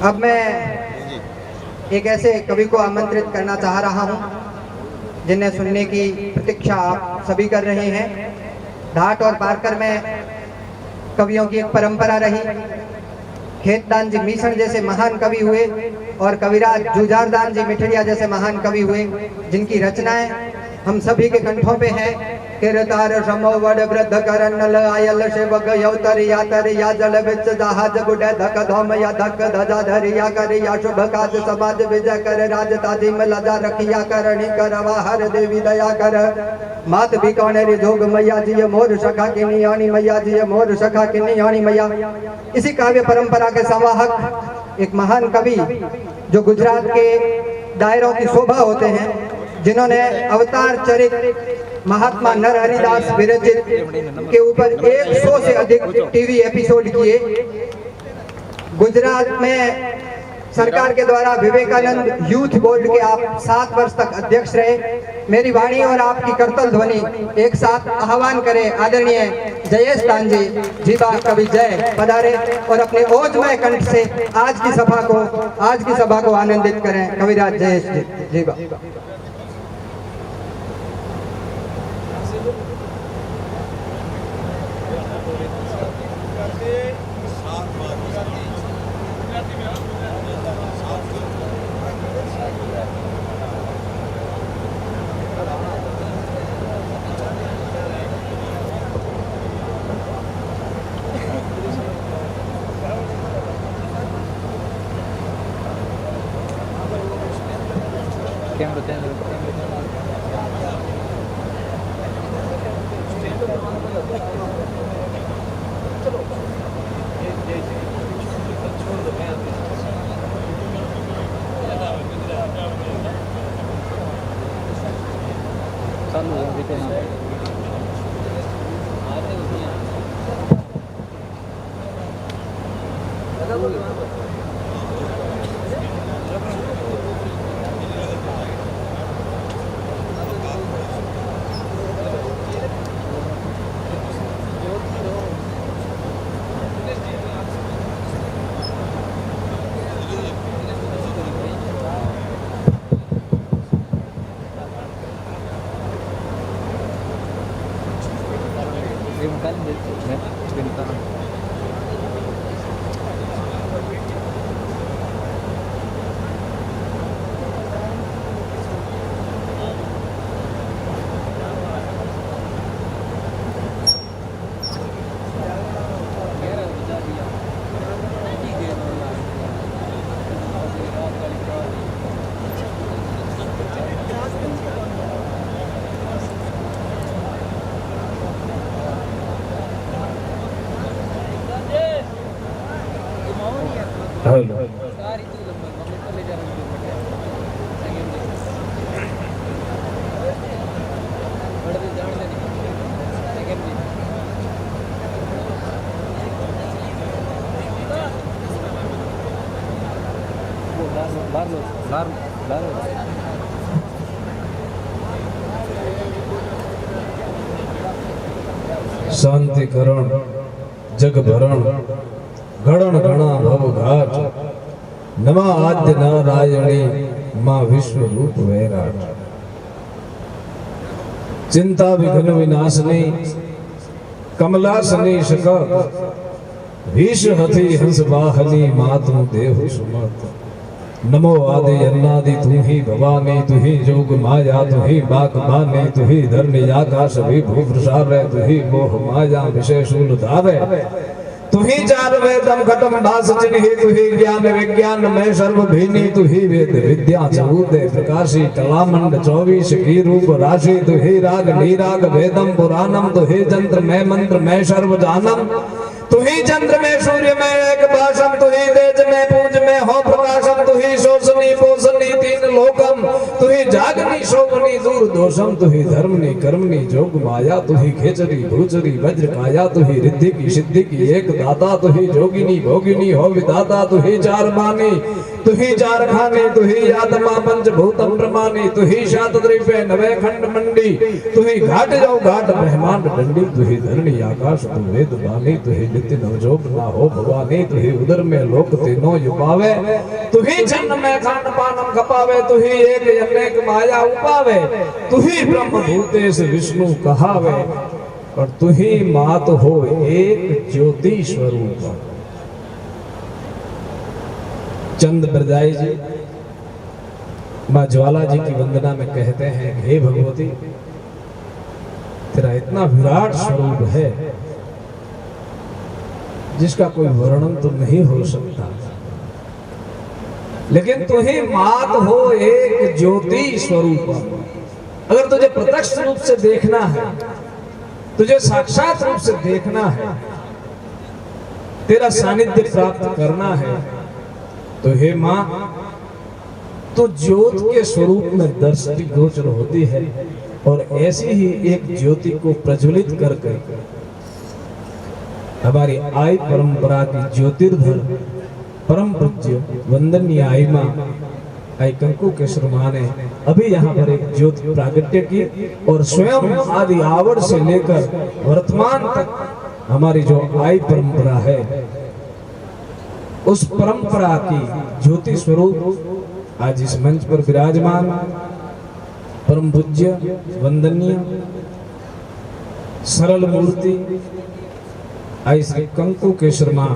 अब मैं एक ऐसे कवि को आमंत्रित करना चाह रहा हूं जिन्हें सुनने की प्रतीक्षा आप सभी कर रहे हैं। ढाट और पारकर में कवियों की एक परंपरा रही। खेतदान जी मीसण जैसे महान कवि हुए और कविराज जुझारदान जी मिठड़िया जैसे महान कवि हुए, जिनकी रचनाएं हम सभी के कंठों पे है। किरतार समो वड वृद्ध करन नल आयल सेवक यवतर यातर या जल विच जहाज गुडे धक धम या धक धजा धरिया करिया शुभ काज समाज विजय कर राज ताजिम लजा रखिया करणी करवा हर देवी दया कर मात बिकानेरी जोग मैया जी मोर सखा किनी आनी मैया जी मोर सखा किनी आनी मैया। इसी काव्य परंपरा के संवाहक एक महान कवि जो गुजरात के दायरों की शोभा होते हैं, जिन्होंने अवतार चरित महात्मा नरहरिदास विरचित के ऊपर 100 से अधिक टीवी एपिसोड किए। गुजरात में सरकार के द्वारा विवेकानंद यूथ बोर्ड के आप 7 वर्ष तक अध्यक्ष रहे। मेरी वाणी और आपकी करतल ध्वनि एक साथ आह्वान करें। आदरणीय जयेश दान जी जीबा कवि जय पधारे और अपने ओजमय कंठ से आज की सभा को आनंदित करें। कविराज जयेश जी जीबा। शांति करण जग भरण गणन गणा भव घाट नमा आद्य नारायणी मां विश्व रूप वैराट चिंता विघ्न विनाशनी कमलासनी शक विष हथी हंस वाहनी मातु देहु सुमत नमो आदि अन्नादि तू ही भवानी तू ही जोग माया तू ही बाक बानी तू ही धरनी आकाश भी भू प्रसार तू ही मोह माया विशेष धारे तू ही चार वेदम खटम भास चिन्हि तू ही ज्ञान विज्ञान में सर्व भीनी तू ही वेद विद्या चौदे प्रकाशी कलामंड 24 की रूप राशि तू ही राग नीराग वेदम पुराणम तू ही जंत्र में मंत्र में सर्व जानम तू ही चंद्र में सूर्य में एक भाषम तू ही तेज में पूज में हो प्रकाशम तू ही शोषणी पोषणी तीन लोकम तू ही जागनी शोभनी दूर दोषम तुही धर्मनी कर्मनी जोग माया तुही खेचरी भूचरी वज्र काया तुही रिद्धि की सिद्धि की एक दाता तुही जोगिनी भोगिनी हो विदाता तुही चार मानी तुही चार खाने तुही आत्मा पंचभूतम प्रमाणी तुही शात द्रव्य नवे खंड मंडी तुही घाट जाओ घाट ब्रह्मांड दंडी तुही धरणी आकाश तु वेद वाणी तुही नित्य नवजोग ना हो भवानी तुही उदर में लोक तीनों युपावे तुही जन्म में खान पानम खपावे तुही एक अनेक माया उपावे तुही ब्रह्म भूतेश विष्णु कहावे और तुही मात हो एक ज्योति स्वरूप। चंद बरदाई जी माँ ज्वाला जी की वंदना में कहते हैं, हे भगवती तेरा इतना विराट स्वरूप है जिसका कोई वर्णन तो नहीं हो सकता, लेकिन तुही मात हो एक ज्योति स्वरूप। अगर तुझे प्रत्यक्ष रूप से देखना है, तुझे साक्षात रूप से देखना है, तेरा सानिध्य प्राप्त करना है, तो हे मां तो ज्योत के स्वरूप में दृष्टि गोचर होती है और ऐसी ही एक ज्योति को प्रज्वलित करके हमारी आई परंपरा की ज्योतिर्धर परम पूज्य वंदनीय आई मां आई कंकु केशर मां ने अभी यहाँ पर एक ज्योति प्रागट्य की और स्वयं आदि आवर से लेकर वर्तमान तक हमारी जो आई परंपरा है उस परंपरा की ज्योति स्वरूप आज इस मंच पर विराजमान परम पूज्य वंदनीय सरल मूर्ति आई श्री कंकु केशर मां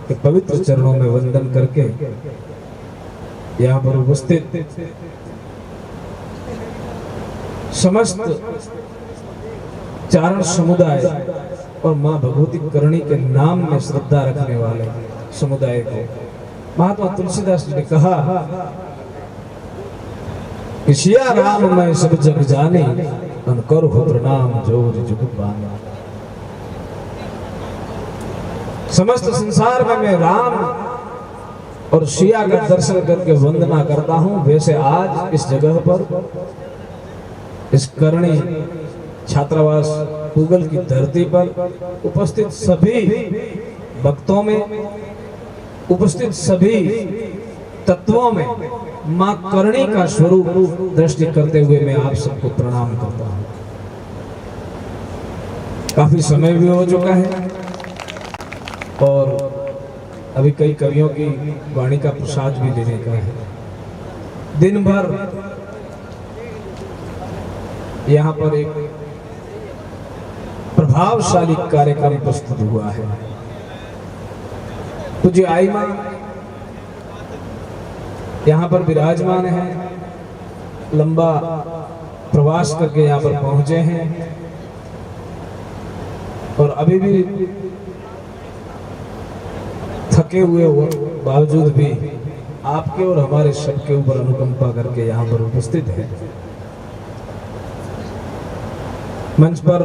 के पवित्र चरणों में वंदन करके यहाँ पर उपस्थित समस्त चारण समुदाय और मां भगवती करणी के नाम में श्रद्धा रखने वाले समुदाय को महात्मा तुलसीदास जी ने कहा कि सिया राम मैं सब जग जाने अनकर हो प्रणाम जोर जुग पाना। समस्त संसार में मैं राम और सिया का दर्शन करके वंदना करता हूं, वैसे आज इस जगह पर इस करणी छात्रावास पूगल की धरती पर उपस्थित सभी भक्तों में, उपस्थित सभी तत्वों में मां करणी का स्वरूप दृष्टि करते हुए मैं आप सबको प्रणाम करता हूं। काफी समय भी हो चुका है और अभी कई कवियों की वाणी का प्रसाद भी लेने का है। दिन भर यहाँ पर एक प्रभावशाली कार्यक्रम प्रस्तुत हुआ है। पूज्य आई मां यहाँ पर विराजमान है, लंबा प्रवास करके यहाँ पर पहुंचे हैं और अभी भी थके हुए बावजूद भी आपके और हमारे सबके ऊपर अनुकंपा करके यहाँ पर उपस्थित है। मंच पर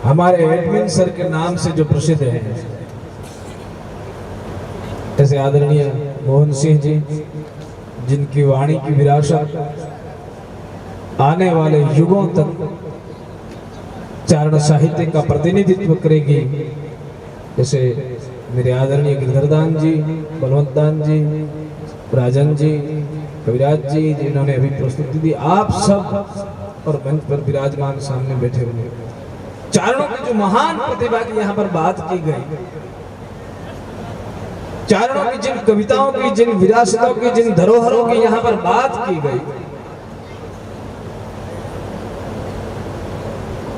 हमारे एडमिन सर के नाम से जो प्रसिद्ध है, जैसे आदरणीय मोहन सिंह जी, जिनकी वाणी की विरासत आने वाले युगों तक चारण साहित्य का प्रतिनिधित्व करेगी, जैसे मेरे आदरणीय गिरधरदान जी, बलवंतदान जी, राजन जी, कविराज जी, जिन्होंने अभी प्रस्तुति दी, आप सब और मंच पर विराजमान सामने बैठे हुए चारणों की जो महान प्रतिभा की यहाँ पर बात की गई, चारणों की जिन कविताओं की, जिन विरासतों की, जिन धरोहरों की यहाँ पर बात की गई,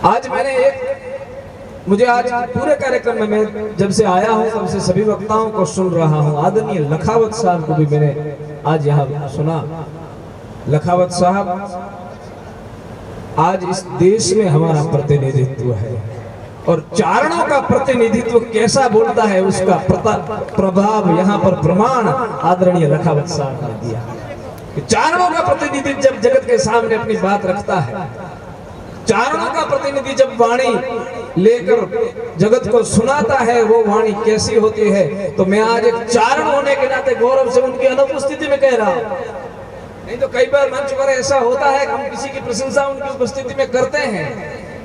आज मैंने मुझे आज पूरे कार्यक्रम में मैं जब से आया हूं तब से सभी वक्ताओं को सुन रहा हूं। आदरणीय लखावत साहब को भी मैंने आज यहाँ सुना। लखावत साहब आज इस देश में हमारा प्रतिनिधित्व है और चारणों का प्रतिनिधित्व कैसा बोलता है उसका प्रभाव यहाँ पर प्रमाण आदरणीय लखावत साहब ने दिया कि चारणों का प्रतिनिधि जब जगत के सामने अपनी बात रखता है, चारणों का प्रतिनिधि जब वाणी लेकर जगत को सुनाता है, वो वाणी कैसी होती है। तो मैं आज एक चारण होने के नाते गौरव से उनकी अनुपस्थिति में कह रहा हूं, नहीं तो कई बार मंच पर ऐसा होता है कि हम किसी की प्रशंसा उनकी उपस्थिति में करते हैं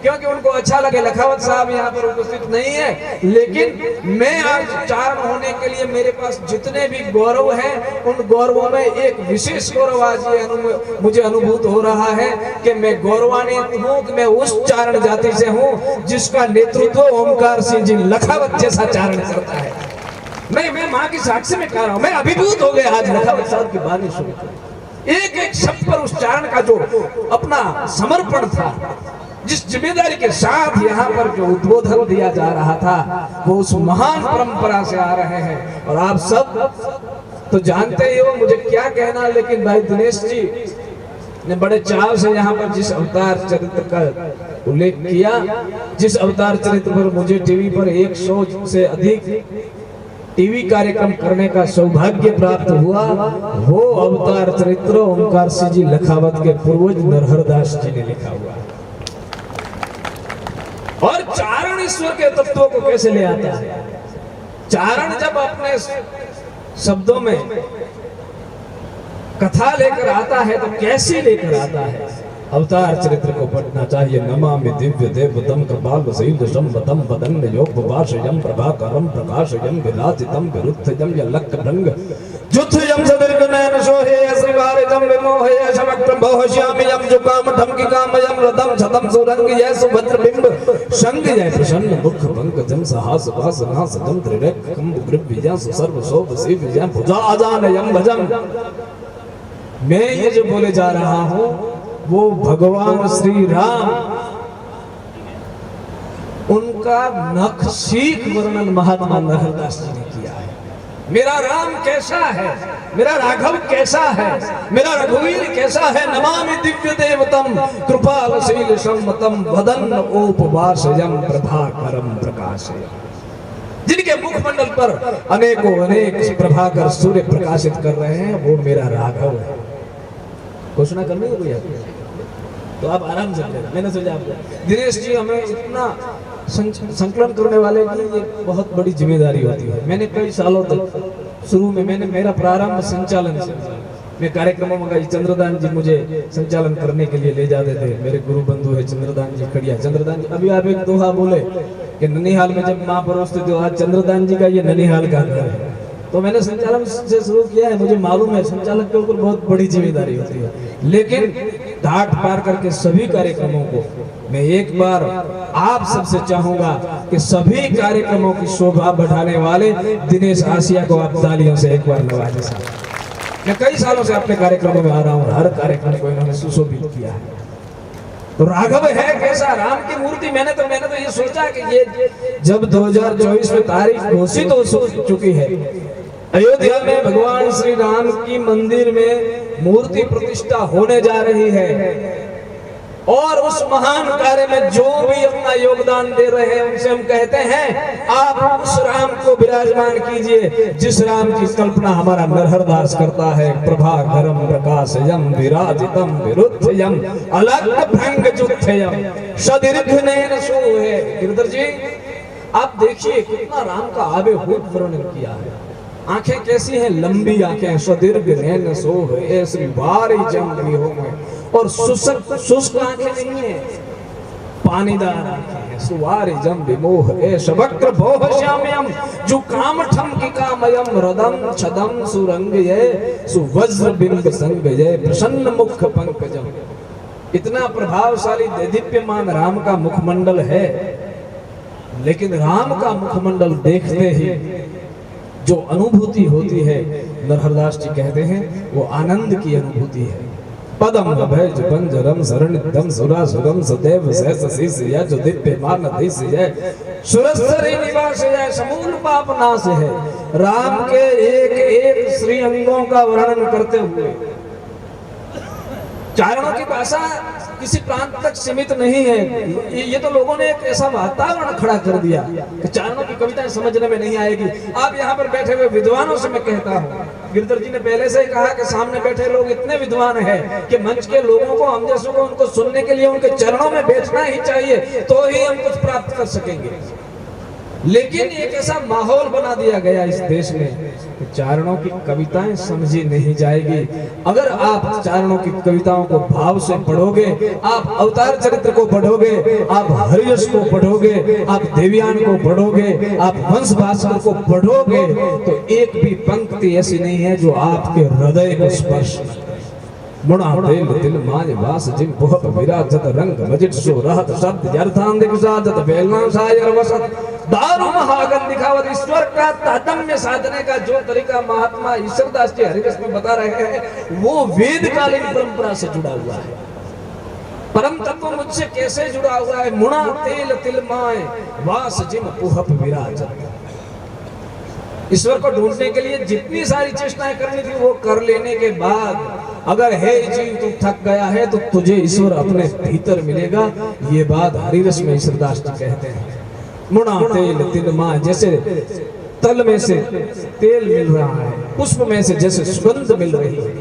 क्योंकि उनको अच्छा लगे। लखावत साहब यहाँ पर उपस्थित नहीं है, लेकिन मैं आज चारण होने के लिए मेरे पास जितने भी गौरव हैं उन गौरवों में एक विशेष गौरव आज ये मुझे अनुभूत हो रहा है कि मैं गौरवान्वित हूँ कि मैं उस चारण जाति से हूँ जिसका नेतृत्व ओमकार सिंह जी लखावत जैसा चारण करता है। मैं माँ की साक्षी में कह रहा हूँ, मैं अभिभूत हो गया आज लखावत साहब की बानी सुनकर। एक एक शब्द पर उस चारण का जो अपना समर्पण था, जिस जिम्मेदारी के साथ यहाँ पर जो उद्बोधन दिया जा रहा था, वो उस महान परंपरा से आ रहे हैं। और आप सब तो जानते ही हो मुझे क्या कहना, लेकिन भाई दिनेश जी ने बड़े चाव से यहाँ पर जिस अवतार चरित्र का उल्लेख किया, जिस अवतार चरित्र पर मुझे टीवी पर 100 से अधिक टीवी कार्यक्रम करने का सौभाग्य प्राप्त हुआ, वो अवतार चरित्र ओमकार सिंह जी लखावत के पूर्वज नरहरदास जी ने लिखा हुआ है। और चारण ईश्वर के तत्वों को कैसे ले आता है? चारण जब अपने शब्दों में कथा लेकर आता है तो कैसे लेकर आता है? अवतार चरित्र को पढ़ना चाहिए। नमामि दिव्य देवतम कृपाल वसीम तम वदन योग वाशयम प्रभाकरम प्रकाशयम विराजितम विरुद्धयम यलक भृंग जुथयम सदीर्घ नयन सोहे श्रीवारितम विमोहे समक्रम बहुश्यामयम जुकाम धमकिकामयम रदम छतम सुरंग जय सुभद्र बिंब संग जय प्रसन्न मुख पंकजम सहास वास नासजम त्रिरेकम ग्रव्यजं सर्व शोभ शिव जय भुजा आजानयम भजम। मैं ये जो बोले जा रहा हूँ वो भगवान श्री राम, उनका नखशीख वर्णन महात्मा नरहरदास जी ने किया है। मेरा राम कैसा है, मेरा राघव कैसा है, मेरा रघुवीर कैसा है। नमामि दिव्य देवतम कृपालशील सम्मतम वदन उपवासयम प्रभाकरम प्रकाशयम। जिनके मुखमंडल पर अनेकों अनेक प्रभाकर सूर्य प्रकाशित कर रहे हैं, वो मेरा राघव है। घोषणा करनी है कोई तो आप आराम से करें। मैंने सोचा दिनेश जी हमें इतना संकलन करने वाले की ये बहुत बड़ी जिम्मेदारी होती है। मैंने कई सालों तक शुरू में मेरा प्रारंभ संचालन से, मैं कार्यक्रमों में गई, चंद्रदान जी मुझे संचालन करने के लिए ले जाते थे। मेरे गुरु बंधु है चंद्रदान जी खड़िया। चंद्रदान जी अभी आप एक दोहा बोले कि ननिहाल में जब महापुरुष थे तो आज चंद्रदान जी का ये ननिहाल का घर है। तो मैंने संचालन से शुरू किया है। मुझे मालूम है संचालक के ऊपर बहुत बड़ी जिम्मेदारी होती है, लेकिन घाट पार करके सभी कार्यक्रमों को मैं एक बार आप सबसे चाहूंगा कि सभी कार्यक्रमों की शोभा बढ़ाने वाले दिनेश आसिया को आप तालियों से एक बार नवाजें। मैं कई सालों से अपने कार्यक्रमों में आ रहा हूँ, हर कार्यक्रम को इन्होंने सुशोभित किया है। तो राघव है कैसा, राम की मूर्ति। मैंने तो ये सोचा कि ये जब 2024 में तारीख घोषित हो चुकी है, अयोध्या में भगवान श्री राम की मंदिर में मूर्ति प्रतिष्ठा होने जा रही है, और उस महान कार्य में जो भी अपना योगदान दे रहे हैं उनसे हम कहते हैं आप उस राम को विराजमान कीजिए जिस राम की कल्पना हमारा नरहरदास करता है। प्रभाकरम प्रकाशयम विराजितम विरुद्धयम अलग भंग जुथयम सदीर्घ नयन सोहे। गिरधर जी आप देखिए कितना राम का आबेहूब वर्णन किया है। आंखें कैसी हैं, लंबी आंखें, सदीर्घ नयन सोहे श्री वारी जम होंगे, और शुष्क आंखें नहीं है, पानीदार आंखें हैं। सुवारी जम विमोह ऐश वक्र भोह श्यामयम जो कामठम की कामयम रदम छदम सुरंग ये सुवज्र बिंब संग ये प्रसन्न मुख पंकजम। इतना प्रभावशाली दीप्यमान राम का मुखमंडल है, लेकिन राम का मुखमंडल देखते ही जो अनुभूति होती है, नरहरदास जी कहते हैं वो आनंद की अनुभूति है। पदम अभय पंजरम शरणितम सुरासुरम सदैव सहस शीस यह जो दिव्य मान अधिस है सुरस्तरी निवास है समूल पाप नाश है। राम के एक एक श्री अंगों का वर्णन करते हुए चारणों की भाषा किसी प्रांत तक सीमित नहीं है। ये तो लोगों ने एक ऐसा वातावरण खड़ा कर दिया कि चारणों की कविताएं समझने में नहीं आएगी। आप यहाँ पर बैठे हुए विद्वानों से मैं कहता हूँ, गिरधर जी ने पहले से ही कहा कि सामने बैठे लोग इतने विद्वान हैं कि मंच के लोगों को, हम जैसों को, उनको सुनने के लिए उनके चरणों में बैठना ही चाहिए, तो ही हम कुछ प्राप्त कर सकेंगे। लेकिन एक ऐसा माहौल बना दिया गया इस देश में कि चारणों की कविताएं समझी नहीं जाएगी। अगर आप चारणों की कविताओं को भाव से पढ़ोगे, आप अवतार चरित्र को पढ़ोगे, आप हरियश को पढ़ोगे, आप देवयान को पढ़ोगे, आप हंस भास्कर को पढ़ोगे, तो एक भी पंक्ति ऐसी नहीं है जो आपके हृदय को स्पर्श न करे। मुड़ा तेल तिल माज वास जिम पुहप विराजत रंग मजिट सो रहत शब्द जर्थांधिक साजत बेलना सायर वसत दारू महागन दिखावत। ईश्वर का तादम्य साधने का जो तरीका महात्मा ईश्वरदास जी हरिदास में बता रहे हैं, वो वेदकालीन परंपरा से जुड़ा हुआ है। परम तत्व मुझसे कैसे जुड़ा हुआ है? मुड़ा तेल तिल माय वास जिम पुहप विराजत। ईश्वर को ढूंढने के लिए जितनी सारी चेष्टाएं करनी थी वो कर लेने के बाद अगर हे जीव तू थक गया है तो तुझे ईश्वर अपने भीतर मिलेगा। ये बात हरिरस में ईश्वरदास जी कहते हैं। मुड़ा तेल तिल माय, जैसे तल में से तेल मिल रहा है, पुष्प में से जैसे सुगंध मिल रही है,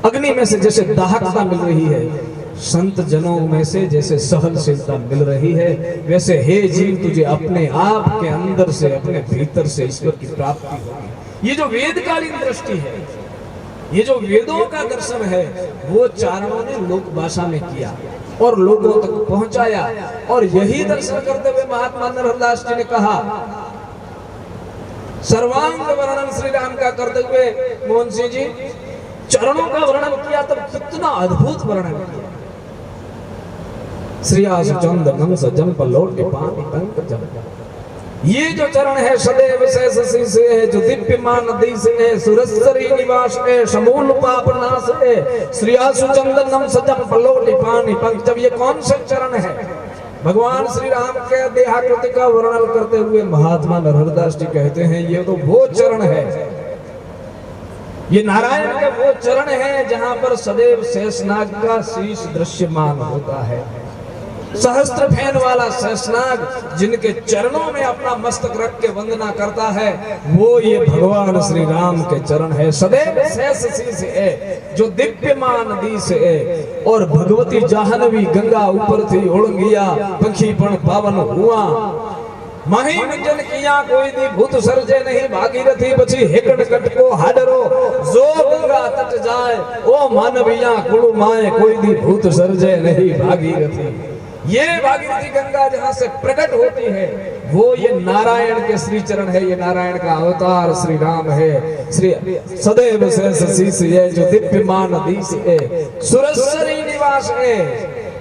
अग्नि में से जैसे दाहकता मिल रही है, संत जनों में से जैसे सहनशीलता मिल रही है, वैसे हे जीव तुझे अपने आप के अंदर से, अपने भीतर से ईश्वर की प्राप्ति होगी। ये जो वेदकालीन दृष्टि है, ये जो वेदों का दर्शन है, वो चारणों ने लोक भाषा में किया और लोगों तक पहुंचाया। और यही दर्शन करते हुए महात्मा नरहरदास जी ने कहा, सर्वांग वर्णन श्री राम का करते हुए मोहन सिंह जी चरणों का वर्णन किया, तब कितना अद्भुत वर्णन किया। श्रीयास चंदनम सजम पलोट पानी पंकजम, ये जो चरण है सदैव शेष शीश है, जो दिव्यमान नदी से है, सुरसरी निवास है, समूल पाप नाश है, श्रीयास चंदनम सजम पलोट पानी पंकजम। ये कौन सा चरण है? भगवान श्री राम के देहाकृति का वर्णन करते हुए महात्मा नरहरदास जी कहते हैं, ये तो वो चरण है, ये नारायण का वो चरण है जहां पर सदैव शेषनाग का शीश दृश्यमान होता है। सहस्त्र फैन वाला शेषनाग जिनके चरणों में अपना मस्तक रख के वंदना करता है, वो ये भगवान श्री राम के चरण है। सदैव शेष शीश है, जो दिव्यमान नदी से है। और भगवती जाह्नवी गंगा ऊपर थी ओढ़ंगिया, पंखीपण पावन हुआ, माही मंजन किया कोई दी भूत सर्जे नहीं, भागीरथी बची हेकड़ कट को हाडरो, जो गंगा तट जाए ओ मानविया कुड़ु माए, कोई दी भूत सर्जे नहीं भागीरथी। ये भागीरथी गंगा जहां से प्रकट होती है, वो ये नारायण के श्री चरण है, ये नारायण का अवतार श्री राम है। श्री सदैव शेष शीश है, जो दिव्यमान नदी से है, सुरसरी निवास है,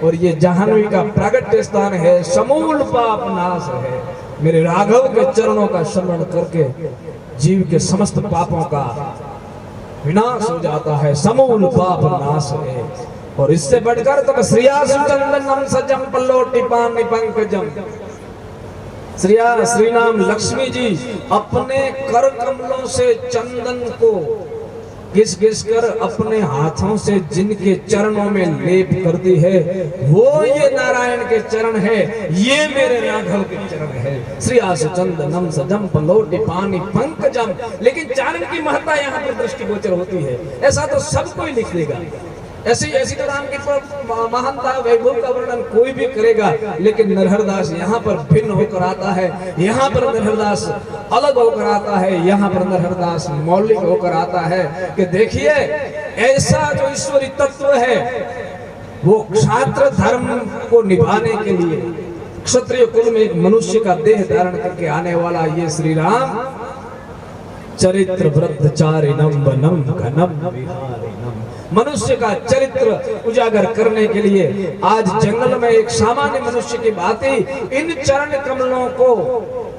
और ये जाह्नवी का प्रागट्य स्थान है, समूल पाप नाश है। मेरे राघव के चरणों का स्मरण करके जीव के समस्त पापों का विनाश हो जाता है, समूल पाप नाश है। और इससे बढ़कर तो श्रीयासु चंदनम सजम पल्लोटी पानी पंकजम, श्री नाम लक्ष्मी जी अपने कर कमलों से चंदन को घिस घिस कर अपने हाथों से जिनके चरणों में लेप करती है, वो ये नारायण के चरण है, ये मेरे राघव के चरण है। श्री आसु चंदनम सजम पलोटी पानी पंकजम। लेकिन चारण की महत्ता यहाँ पर दृष्टिगोचर होती है। ऐसा तो सब कोई लिख देगा, ऐसी तो राम की महानता वैभव का वर्णन कोई भी करेगा, लेकिन नरहरदास यहाँ पर भिन्न होकर आता है, यहाँ पर नरहरदास अलग होकर आता है, यहाँ पर नरहरदास मौलिक होकर आता है कि देखिए ऐसा जो ईश्वरी तत्व है, वो क्षात्र धर्म को निभाने के लिए क्षत्रिय कुल में एक मनुष्य का देह धारण करके आने वाला ये श्री राम चरित्र व्रतचारिणम वनम घनम विहारिणम, मनुष्य का चरित्र उजागर करने के लिए आज जंगल में एक सामान्य मनुष्य की भांति इन चरण कमलों को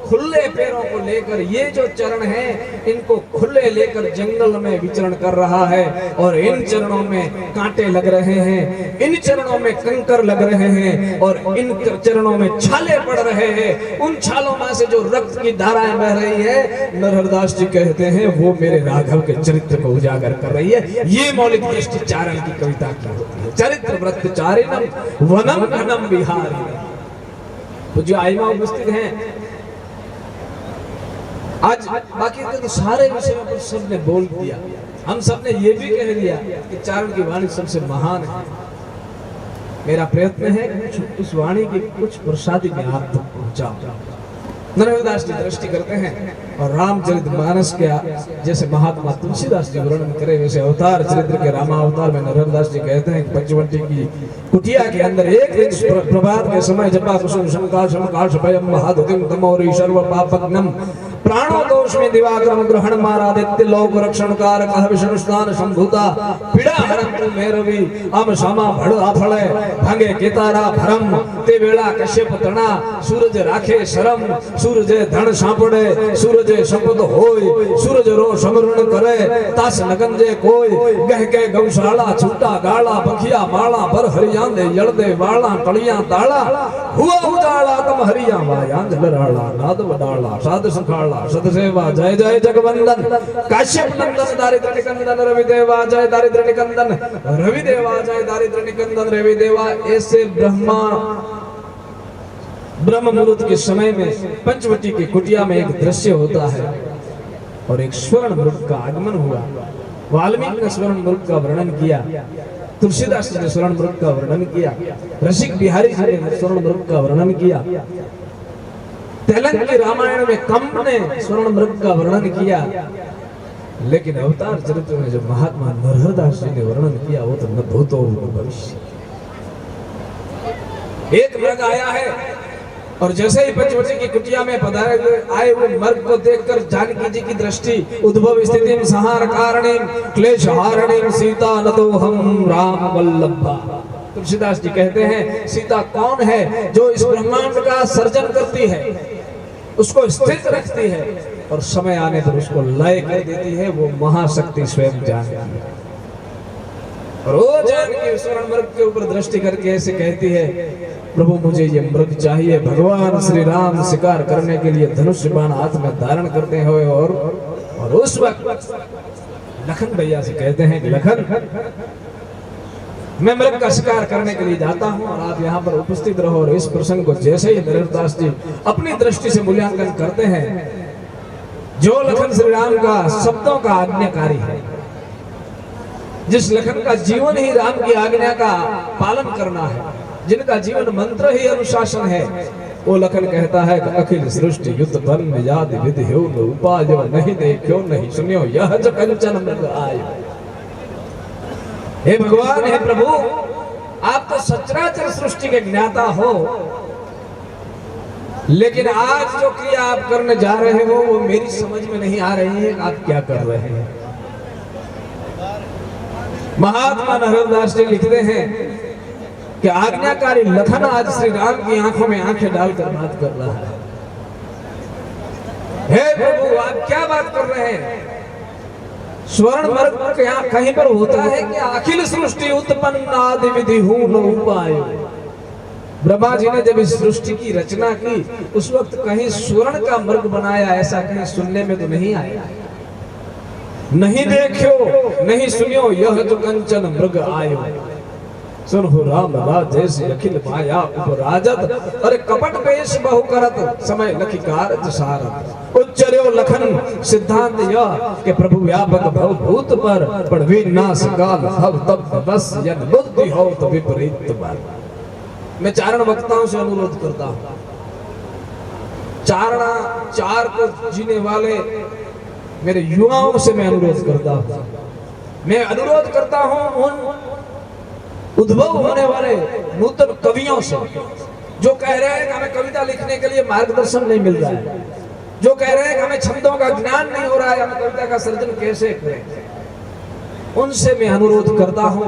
खुले पैरों को लेकर, ये जो चरण है इनको खुले लेकर जंगल में विचरण कर रहा है। और इन चरणों में कांटे लग रहे हैं, इन चरणों में कंकर लग रहे हैं, और इन चरणों में छाले पड़ रहे हैं। उन छालों में से जो रक्त की धाराएं बह रही है, नरहरदास जी कहते हैं वो मेरे राघव के चरित्र को उजागर कर रही है। ये मौलिक दृष्टि चारण की कविता की होती है। चरित्र व्रतचारिणम वनम घनम विहारिणम। तो जो आइमा उपस्थित हैं आज, बाकी तो सारे विषयों पर सबने बोल दिया, हम सबने ये भी कह दिया कि चारण की वाणी सबसे महान है। मेरा प्रयत्न है कुछ उस वाणी की कुछ प्रसादी में आप तक पहुंचाऊं। नरहरदास जी दृष्टि करते हैं और रामचरितमानस के जैसे महात्मा तुलसीदास जी वर्णन करे वैसे अवतार चरित्र के रामावतार में नरहरदास जी कहते हैं कि पंचवटी की कुटिया के अंदर एक दिन प्रभात के समय जपा कुसुम शंका शंका स्वयं महाधुतिम तमोरी सर्व पापग्नम प्राणो दोष में दिवाकरम ग्रहण मारादित्य लोक रक्षण कारक विष्णु स्नान संभूता पीड़ा हरंतु मेरवी अम क्षमा भड़ आफळे भांगे केतारा भरम ते वेळा कश्यप तणा सूरज राखे शरम सूरज धन सांपड़े सूरज संपद होय सूरज रो समरण करे तास नगंजे कोय गह के गौशाला छूटा गाला पखिया माला पर हरियां दे जल दे वाला कलियां ताला हुआ उजाला तम हरियां वायां जलराला नाद वडाला साध संखाला सतसेवा जय जय जगवंदन काश्यप नंदन दारिद्र निकंदन रवि देवा जय दारिद्र निकंदन रवि देवा जय दारिद्र निकंदन रवि देवा। ऐसे ब्रह्म मुहूर्त के समय में पंचवटी की कुटिया में एक दृश्य होता है और एक स्वर्ण मृग का आगमन हुआ। वाल्मीकि ने स्वर्ण मृग का वर्णन किया, तुलसीदास जी ने स्वर्ण मृग का वर्णन किया, रसिक बिहारी जी ने स्वर्ण मृग का वर्णन किया, तेलंग के रामायण में कंब ने स्वर्ण मृग का वर्णन किया, लेकिन अवतार चरित्र में जो महात्मा नरहरदास जी ने वर्णन किया वो तो न भूतो न भविष्य। एक मृग आया है और जैसे ही पंचवटी की कुटिया में पधारे आए हुए मर्ग को देखकर जानकी जी की दृष्टि उद्भव स्थिति संहार कारणीं क्लेश हारणीं सीता नतो हम राम वल्लभा। तुलसीदास जी कहते हैं सीता कौन है जो इस ब्रह्मांड का सर्जन करती है, उसको स्थित रखती है और समय आने पर उसको लय कर देती है, वो महाशक्ति स्वयं जानती है। और वो जानकी स्वर्ण मृग के ऊपर दृष्टि करके ऐसे कहती है प्रभु मुझे ये मृग चाहिए। भगवान श्री राम शिकार करने के लिए धनुष बाण हाथ में धारण करते हुए और उस वक्त लखन भैया से कहते हैं कि लखन मैं मृग का शिकार करने के लिए जाता हूं और आप यहाँ पर उपस्थित रहो। और इस प्रसंग को जैसे ही नरहरदास जी अपनी दृष्टि से मूल्यांकन करते हैं, जो लखन श्री राम का शब्दों का आज्ञाकारी है, जिस लखन का जीवन ही राम की आज्ञा का पालन करना है, जिनका जीवन मंत्र ही अनुशासन है, वो लखन कहता है कि अखिल सृष्टि युद्ध बन याद विधि हो उपाय नहीं देखो नहीं सुनियो यह जो कंचन मृग आयो। हे भगवान, हे प्रभु, आप तो सचराचर सृष्टि के ज्ञाता हो, लेकिन आज जो क्रिया आप करने जा रहे हो वो मेरी समझ में नहीं आ रही है। आप क्या कर रहे हैं? महात्मा नरहरदास जी लिखते हैं कि आज्ञाकारी लखन आज श्री राम की आंखों में आंखें डालकर बात कर रहा है। हे प्रभु, आप क्या बात कर रहे हैं? स्वर्ण मृग कहीं पर होता है कि अखिल सृष्टि उत्पन्न आदि विधि हूं न उपाय। ब्रह्मा जी ने जब इस सृष्टि की रचना की उस वक्त कहीं स्वर्ण का मृग बनाया, ऐसा कहीं सुनने में तो नहीं आया। नहीं देखो नहीं सुनियो यह जो कंचन मृग आयो। सुनहु राम जैसे अखिल माया उपराजत अरे कपट पेश बहु करत समय लखी कारज सारत। उच्चर्यो लखन सिद्धांत यह कि प्रभु व्यापक भव भूत पर विनाश काल हव तब बस यन बुद्धि हो तो विपरीत पर। मैं चारण वक्ताओं से अनुरोध करता हूं, चार को जीने वाले मेरे युवाओं से मैं अनुरोध करता हूं, मैं अनुरोध करता हूं उन उद्भव होने वाले नूतन कवियों से जो कह रहे हैं कि हमें कविता लिखने के लिए मार्गदर्शन नहीं मिल रहा है, जो कह रहे हैं कि हमें छंदों का ज्ञान नहीं हो रहा है, हम कविता का सर्जन कैसे करें। उनसे मैं अनुरोध करता हूं,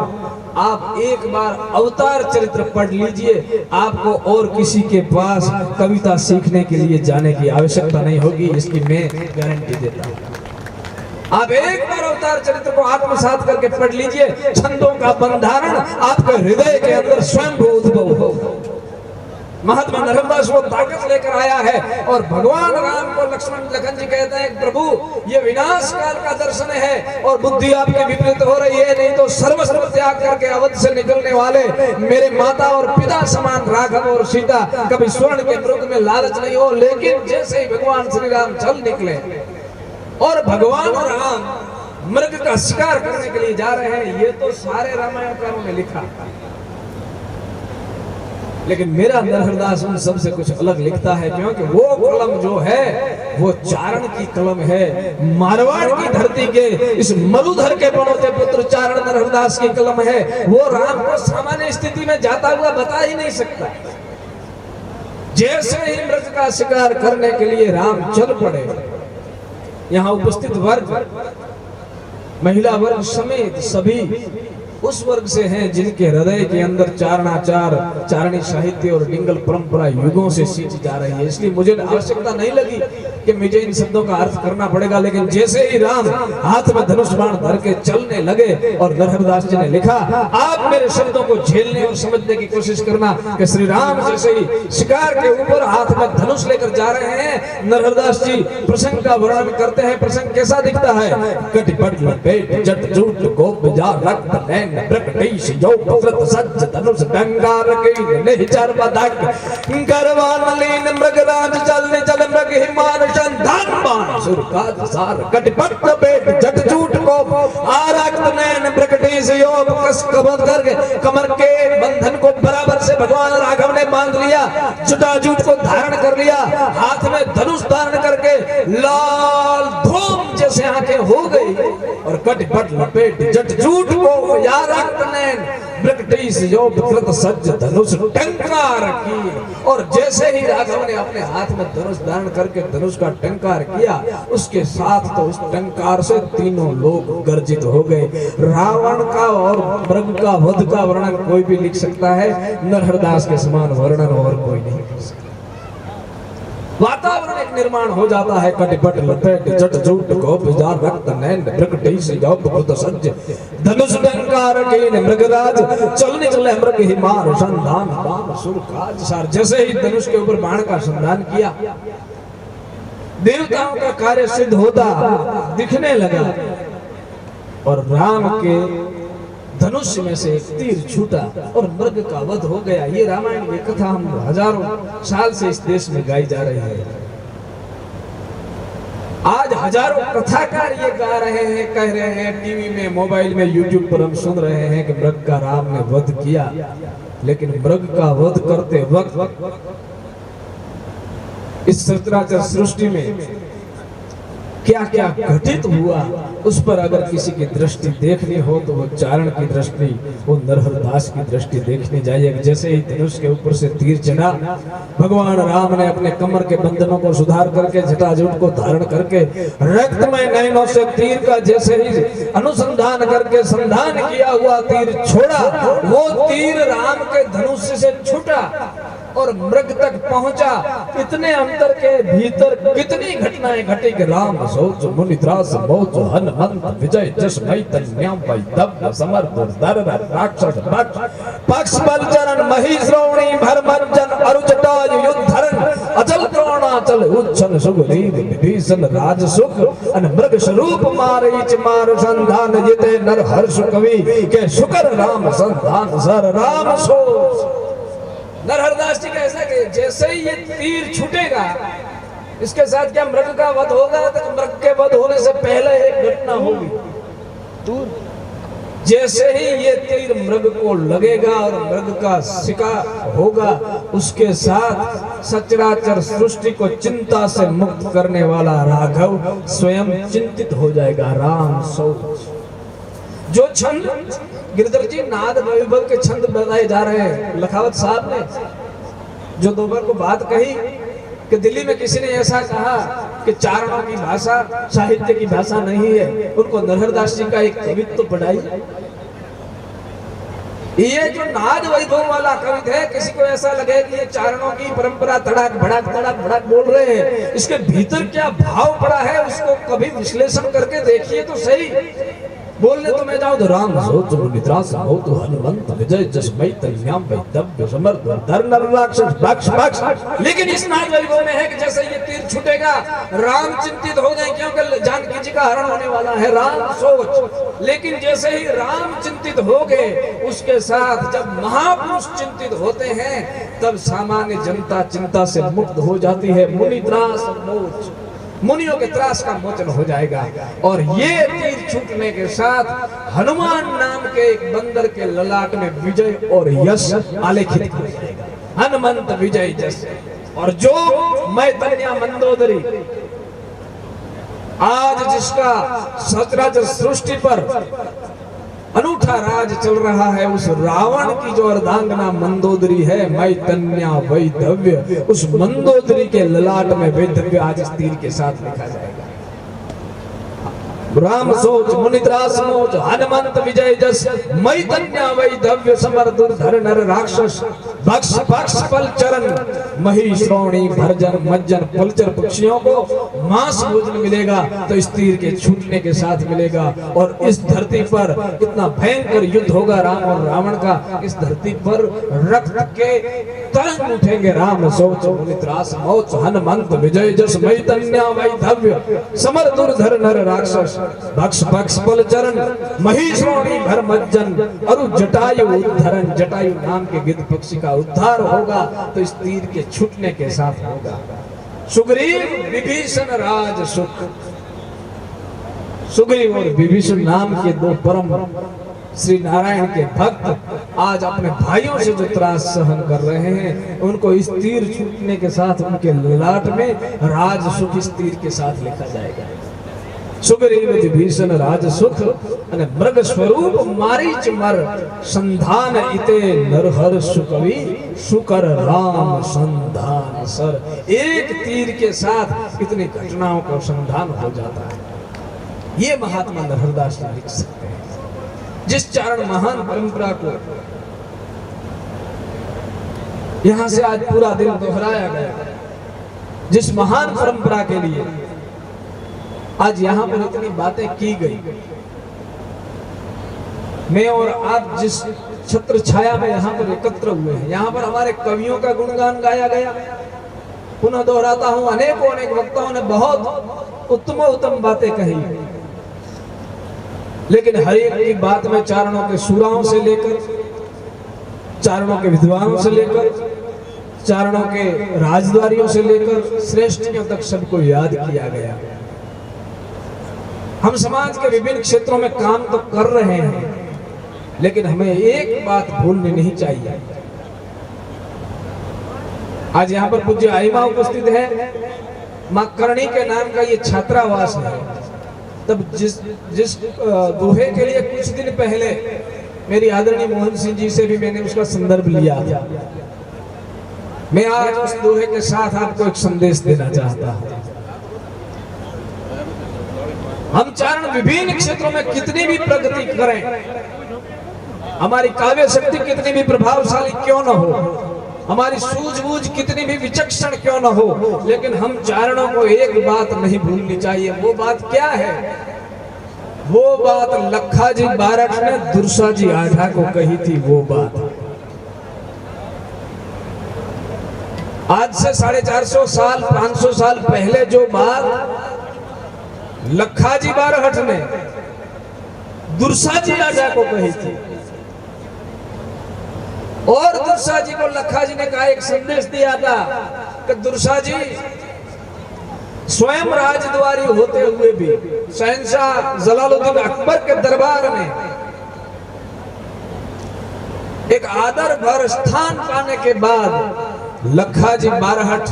आप एक बार अवतार चरित्र पढ़ लीजिए, आपको और किसी के पास कविता सीखने के लिए जाने की आवश्यकता नहीं होगी, इसकी मैं गारंटी देता हूं। आप एक बार अवतार चरित्र को आत्मसात करके पढ़ लीजिए, छंदों का बंधारण आपके हृदय के अंदर स्वयं उद्भव हो। महात्मा नरहरदास वो ताकत लेकर आया है और भगवान राम को लक्ष्मण लखन जी कहते हैं प्रभु ये विनाश काल का दर्शन है और बुद्धि आपकी विपरीत हो रही है, नहीं तो सर्वस्व त्याग करके अवध से निकलने वाले मेरे माता और पिता समान राघव और सीता कभी स्वर्ण के मृग में लालच नहीं हो। लेकिन जैसे ही भगवान श्री राम चल निकले और भगवान राम मृग का शिकार करने के लिए जा रहे हैं, ये तो सारे रामायणकारों ने लिखा। लेकिन मेरा नरहरदास उन सब से कुछ अलग लिखता है, क्योंकि वो कलम जो है वो चारण की कलम है। मारवाड़ की धरती के इस मरुधर के बनोते पुत्र चारण नरहरदास की कलम है। वो राम को सामान्य स्थिति में जाता हुआ बता ही नहीं सकता। जैसे ही मृग का शिकार करने के लिए राम चल पड़े, यहाँ उपस्थित वर्ग, महिला वर्ग समेत सभी उस वर्ग से हैं जिनके हृदय के अंदर चारणाचार, चारणी साहित्य और डिंगल परंपरा युगों से सींची जा रही है। इसलिए मुझे आवश्यकता नहीं लगी कि मुझे इन शब्दों का अर्थ करना पड़ेगा। लेकिन जैसे ही राम हाथ में धनुष बाण धर के चलने लगे और नरहरदास जी ने लिखा, आप मेरे शब्दों को झेलने और समझने की कोशिश करना कि श्री राम जैसे ही शिकार के ऊपर हाथ में धनुष लेकर जा रहे हैं। नरहरदास जी प्रसंग का वर्णन करते हैं। प्रसंग कैसा दिखता है? कटिपट लपेट जट जूट गोप जा रक्त नैन प्रकटीश यो प्रकृत सज्ज धनुष डंगार के निचर बदक करवान लीन मृगराज चलने चल मृग हिमान संधान बाण सुर का सार कटिपट लपेट जट जूट गोप आरक्त नैन प्रकटीश यो कस कबंध करके कमर के बंधन को बराबर से भगवान राघव ने बांध लिया, जुटा जूट को धारण कर लिया, हाथ में धनुष धारण करके लाल धूम जैसे आंखें हो गई और कटिपट लपेट जट जूट को यार सज्ज धनुष टंकार की। और जैसे ही राघव ने अपने हाथ में धनुष धारण करके धनुष का टंकार किया, उसके साथ तो उस टंकार से तीनों लोग गर्जित हो गए। रावण का और मृग का वध का वर्णन कोई भी लिख सकता है, नरहरदास के समान वर्णन और कोई नहीं कर सकता। वातावरण एक निर्माण हो जाता है। कटिपट लपेट जट जूट गोप जार रक्त नैन प्रकटीश यो प्रकृत सज्ज धनुष डंकार के मृगराज चलने चले मृग हिमार संधान बाण सुर काज सार। जैसे ही धनुष के ऊपर बाण का संधान किया, देवताओं का कार्य सिद्ध होता दिखने लगा और राम के धनुष में से एक तीर छूटा और मृग का वध हो गया। ये रामायण की कथा हम हजारों साल से इस देश में गाई जा रही है। आज हजारों कथाकार ये गा रहे हैं, कह रहे हैं, टीवी में, मोबाइल में, यूट्यूब पर हम सुन रहे हैं कि मृग का राम ने वध किया। लेकिन मृग का वध करते वक्त इस सचराचर सृष्टि में क्या क्या घटित हुआ, उस पर अगर किसी की दृष्टि देखनी हो तो वो चारण की दृष्टि, वो नरहरदास की दृष्टि देखनी चाहिए। जैसे ही धनुष के ऊपर से तीर चढ़ा, भगवान राम ने अपने कमर के बंधनों को सुधार करके जटाजूट को धारण करके रक्तमय नयनों से तीर का जैसे ही अनुसंधान करके संधान किया हुआ तीर छोड़ा, वो तीर राम के धनुष से छूटा और मृग तक पहुंचा। इतने अंतर के भीतर कितनी घटनाएं घटी कि राम सोच मुनि त्रास मोच हनुमंत विजय जस मैतन्याम वैदव्य समर्थ दर राक्षस पक्ष बलचरण मही श्रोणी भरमंजन अरुजटाय युद्धरण अचल द्रोणाचल उच्छन सुग्रीव विभीषण राज सुख अन मृग स्वरूप मारीच मार संधान जिते नर हर्ष कवि के शुकर राम संधान सर राम सोच। नरहरदास जी का ऐसा कि जैसे ही ये तीर छूटेगा, इसके साथ क्या मृग का वध होगा? तो मृग के वध होने से पहले एक घटना होगी दूर। जैसे ही ये तीर मृग को लगेगा और मृग का शिकार होगा, उसके साथ सचराचर सृष्टि को चिंता से मुक्त करने वाला राघव स्वयं चिंतित हो जाएगा। राम सोच। जो छंद गिरधर जी नाद वैभव के छंद बनाए जा रहे हैं, लखावत साहब ने जो दोपहर को बात कही कि दिल्ली में किसी ने ऐसा कहा कि चारणों की भाषा साहित्य की भाषा नहीं है, उनको नरहरदास जी का एक कवित्व पढ़ाई। ये जो नाद वैभव वाला कवित है, किसी को ऐसा लगे कि ये चारणों की परंपरा तड़ाक भड़ाक बोल रहे हैं, इसके भीतर क्या भाव पड़ा है उसको कभी विश्लेषण करके देखिए तो सही। बोलने तो मैं जाऊं तो राम सोच मुनि त्रास मोच हनुमंत विजय जस मैतन्याम वैदव्य समर्थ दर नर राक्षस पक्ष। लेकिन इस नाद वैभव में है कि जैसे ये तीर छूटेगा, राम चिंतित हो गए क्योंकि जानकी जी का हरण होने वाला है। राम सोच। लेकिन जैसे ही राम चिंतित हो गए, उसके साथ जब महापुरुष चिंतित होते हैं, तब सामान्य जनता चिंता से मुक्त हो जाती है। मुनि त्रास मोच, मुनियों के त्रास का मोचन हो जाएगा। और ये तीर छूटने के साथ हनुमान नाम के एक बंदर के ललाट में विजय और यश आलेखित हो जाएगा। हनुमंत विजय जस। और जो मैं तन्या मंदोदरी, आज जिसका सचराचर सृष्टि पर अनूठा राज चल रहा है, उस रावण की जो अर्धांगना मंदोदरी है, मैं तन्या वैधव्य, उस मंदोदरी के ललाट में वैधव्य आज इस तीर के साथ लिखा जाएगा। राम सोच मुनित्रास मोच हनुमंत विजय जस, मैं तन्या वैधव्य समर दुर्धर नर राक्षस, भक्ष भक्ष पल चरण मही श्रोणी भरजन मज्जन। पलचर पक्षियों को मांस भोजन मिलेगा तो इस तीर के छूटने के साथ मिलेगा। और इस धरती पर इतना भयंकर युद्ध होगा राम और रावण का, इस धरती पर रक्त के तरंग उठेंगे। राम सोच मुनित्रास मोच हनुमंत विजय जस, मैं तन्या वैधव्य समर दुर्धर नर राक्षस, भक्ष भक्ष पल चरण मही श्रोणी भर मज्जन। और जटायु उद्धरण, जटायु नाम के गिद्ध पक्षी का उद्धार होगा तो इस तीर के छूटने के साथ होगा। सुग्रीव विभीषण राज सुख, सुग्रीव और विभीषण नाम के दो परम श्री नारायण के भक्त आज अपने भाइयों से जो त्रास सहन कर रहे हैं, उनको इस तीर छूटने के साथ उनके ललाट में राज सुख इस तीर के साथ लिखा जाएगा। सुग्रीव विभीषण राज सुख અને મૃગ સ્વરૂપ મારીચ મર, સંધાન ઇતે નરહર સુકવી સુકર राम संधान सर। एक तीर के साथ इतनी घटनाओं का संधान हो जाता है। ये महात्मा नरहरदास जी लिख सकते हैं। जिस चारण महान परंपरा को यहां से आज पूरा दिन दोहराया गया, जिस महान परंपरा के लिए आज यहाँ पर इतनी बातें की गई, मैं और आप जिस छत्र छाया में यहाँ पर एकत्र हुए हैं, यहाँ पर हमारे कवियों का गुणगान गाया गया। पुनः दोहराता हूँ, अनेकों अनेक वक्ताओं ने बहुत उत्तम उत्तम बातें कही, लेकिन हर एक की बात में चारणों के सुराओं से लेकर, चारणों के विद्वानों से लेकर, चारणों के राजद्वारियों से लेकर श्रेष्ठियों तक सबको याद किया गया। हम समाज के विभिन्न क्षेत्रों में काम तो कर रहे हैं, लेकिन हमें एक बात भूलनी नहीं चाहिए। आज यहाँ पर पूज्य आई मां उपस्थित है। मां करणी के नाम का ये छात्रावास है। तब जिस दोहे के लिए कुछ दिन पहले मेरी आदरणीय मोहन सिंह जी से भी मैंने उसका संदर्भ लिया था, मैं आज उस दोहे के साथ आपको एक संदेश देना चाहता हूं। हम चारण विभिन्न क्षेत्रों में कितनी भी प्रगति करें, हमारी काव्य शक्ति कितनी भी प्रभावशाली क्यों न हो, हमारी सूझबूझ कितनी भी विचक्षण क्यों न हो, लेकिन हम चारणों को एक बात नहीं भूलनी चाहिए। वो बात क्या है? वो बात लखाजी बारठ ने दुर्साजी आढ़ा को कही थी। वो बात आज से 450 साल 500 साल पहले जो बात लखाजी बारहठ ने दुर्साजी आढ़ा को कही थी, और दुर्साजी को लखाजी ने कहा, एक संदेश दिया था कि दुर्साजी स्वयं राजद्वारी होते हुए भी शहंशाह जलालुद्दीन अकबर के दरबार में एक आदर भर स्थान पाने के बाद लखाजी बारहठ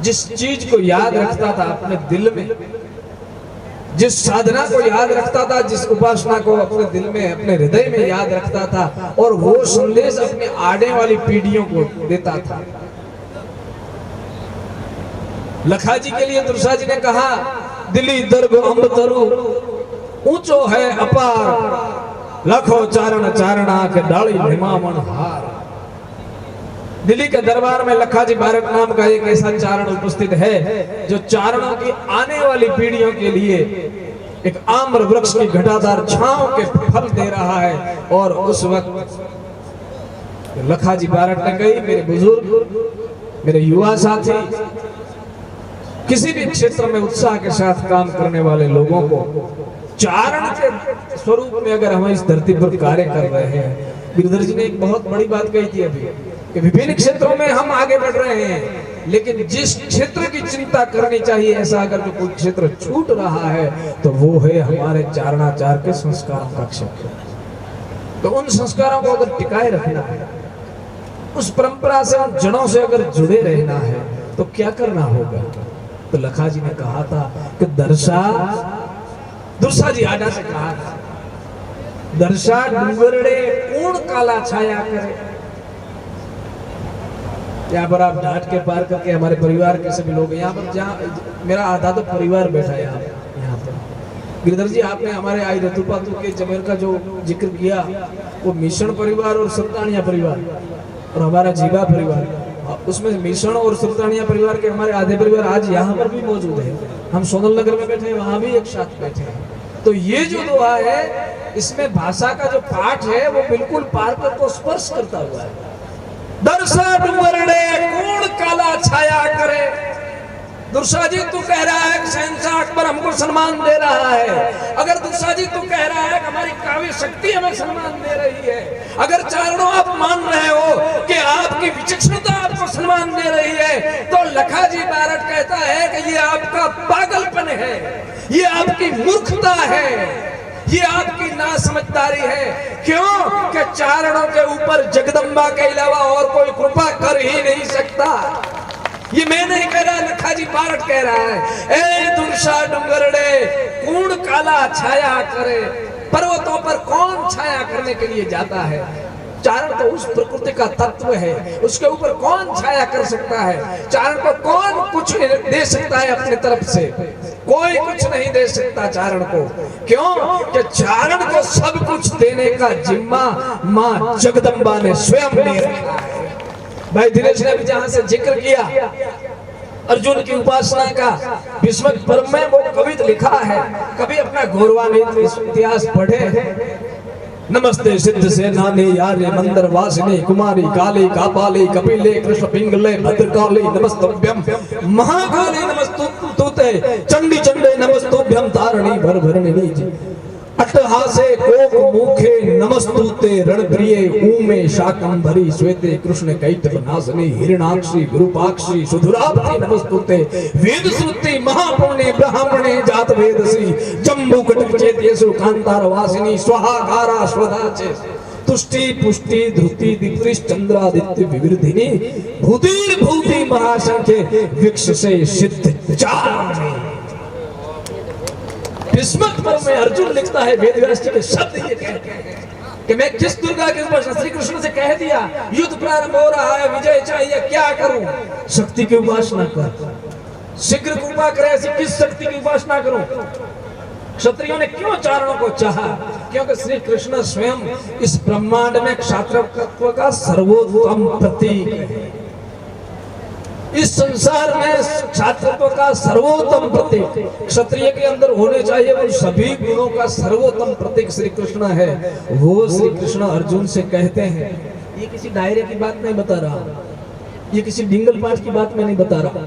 जिस चीज को याद रखता था अपने दिल में, जिस साधना को याद रखता था, जिस उपासना को अपने दिल में अपने हृदय में याद रखता था, और वो संदेश अपने आने वाली पीढ़ियों को देता था। लखाजी के लिए दुर्साजी ने कहा, दिल्ली दर्भ अम्ब तरु ऊंचो है अपार, लखो चारण चारणा के डाली निमामन हार। दिल्ली के दरबार में लखाजी बारहठ नाम का एक ऐसा चारण उपस्थित है जो चारणों की आने वाली पीढ़ियों के लिए एक आम्र वृक्ष की घटादार छांव के फल दे रहा है। और उस वक्त लखाजी बारहठ ने कही, मेरे बुजुर्ग, मेरे युवा साथी, किसी भी क्षेत्र में उत्साह के साथ काम करने वाले लोगों को चारण के स्वरूप में अगर हम इस धरती पर कार्य कर रहे हैं, गिरधर जी ने एक बहुत बड़ी बात कही थी अभी कि विभिन्न क्षेत्रों में हम आगे बढ़ रहे हैं, लेकिन जिस क्षेत्र की चिंता करनी चाहिए, ऐसा अगर जो कोई क्षेत्र छूट रहा है तो वो है हमारे चारणाचार के संस्कारों का क्षेत्र। तो उन संस्कारों को अगर टिकाए रखना है, उस परंपरा से, उन जड़ों से अगर जुड़े रहना है तो क्या करना होगा? तो लखा जी ने कहा था कि दुर्सा जी आडा से कहा था, दर्शा डूंगरड़े कूण काला छाया करे। यहाँ पर आप ढाट के पार करके हमारे परिवार के सभी लोग यहाँ पर, जहाँ मेरा आधा तो परिवार बैठा है यहाँ पर। गिरधर जी, आपने हमारे आई रतुपातु के जमेर का जो जिक्र किया, वो मिश्रण परिवार और सुल्तानिया परिवार और हमारा जीवा परिवार, उसमें मिश्रण और सुल्तानिया परिवार के हमारे आधे परिवार आज यहाँ पर भी मौजूद है। हम सोनल नगर में बैठे हैं, वहां भी एक साथ बैठे हैं। तो ये जो दुआ है, इसमें भाषा का जो पाठ है वो बिल्कुल पारकर को स्पर्श करता हुआ है। दर्शा डूंगरड़े कूण काला छाया करे। दुर्सा जी तू कह रहा है कि शहंशाह अकबर हमको सम्मान दे रहा है, अगर दुर्सा जी तू कह रहा है कि हमारी काव्य शक्ति हमें सम्मान दे रही है, अगर चारणों आप मान रहे हो कि आपकी विचक्षणता आपको सम्मान दे रही है, तो लखा जी बारट कहता है कि ये आपका पागलपन है, ये आपकी मूर्खता है, ये आपकी नासमझदारी है। क्यों कि चारणों के ऊपर जगदम्बा के अलावा और कोई कृपा कर ही नहीं सकता। ये मैं नहीं कह रहा, लखा जी बारट कह रहा है। ए दुर्सा डूंगरड़े कूण काला छाया करे। पर्वतों पर कौन छाया करने के लिए जाता है? चारण तो उस प्रकृति का तत्व है, उसके ऊपर कौन छाया कर सकता है? चारण को कौन कुछ दे सकता है अपनी तरफ से? कोई कुछ नहीं दे सकता चारण को। क्यों कि चारण को सब कुछ देने का जिम्मा मां जगदम्बा ने स्वयं ले रखा है। भाई दिनेश ने भी जहां से जिक्र किया अर्जुन की उपासना का, भीष्मक पर्व में वो कवित लिखा है, कभी अपना गौरवान्वित इतिहास पढ़े। नमस्ते सिद्ध सेनानी यारे मंदर वासिनी कुमारी काली कापाली कपिले कृष्ण पिंगले भद्रकाली नमस्तुभ्यम महाकाली नमस्तुते चंडी चंडे नमस्तुभ्यम तारणी भर भरणी अट्टहासे कोक मुखे नमस्तुते रणप्रिये ऊमे शाकंभरी श्वेते कृष्ण कैटभ नासनी हिरणाक्षी विरूपाक्षी सुधुरावती नमस्तुते वेद श्रुति महापुण्य ब्राह्मणे जात वेदसी जम्बू कटक चेतेषु कांतार वासिनी स्वाहाकारा स्वधाचे तुष्टि पुष्टि धृति दीप्ति चंद्रादित्य विवृधिनी भूतिर भूति महासंख्य विक्ष से सिद्ध चारणी। भीष्मक पर्व में अर्जुन लिखता है, वेदव्यास जी के शब्द ये कहते हैं कि मैं किस दुर्गा के ऊपर श्री कृष्ण से कह दिया युद्ध प्रारंभ हो रहा है, विजय चाहिए, क्या करूं? शक्ति की उपासना कर, शीघ्र कृपा करे ऐसी किस शक्ति की उपासना करूं? क्षत्रियों ने क्यों चारणों को चाहा? क्योंकि श्री कृष्ण स्वयं इस ब्रह्मांड में क्षात्रत्व का सर्वोत्तम प्रतीक है, इस संसार में क्षात्रत्व का सर्वोत्तम प्रतीक क्षत्रिय के अंदर होने चाहिए, वो सभी गुणों का सर्वोत्तम प्रतीक श्री कृष्ण है। वो श्री कृष्ण अर्जुन से कहते हैं, ये किसी दायरे की बात नहीं बता रहा, ये किसी डिंगल पाठ की बात में नहीं बता रहा,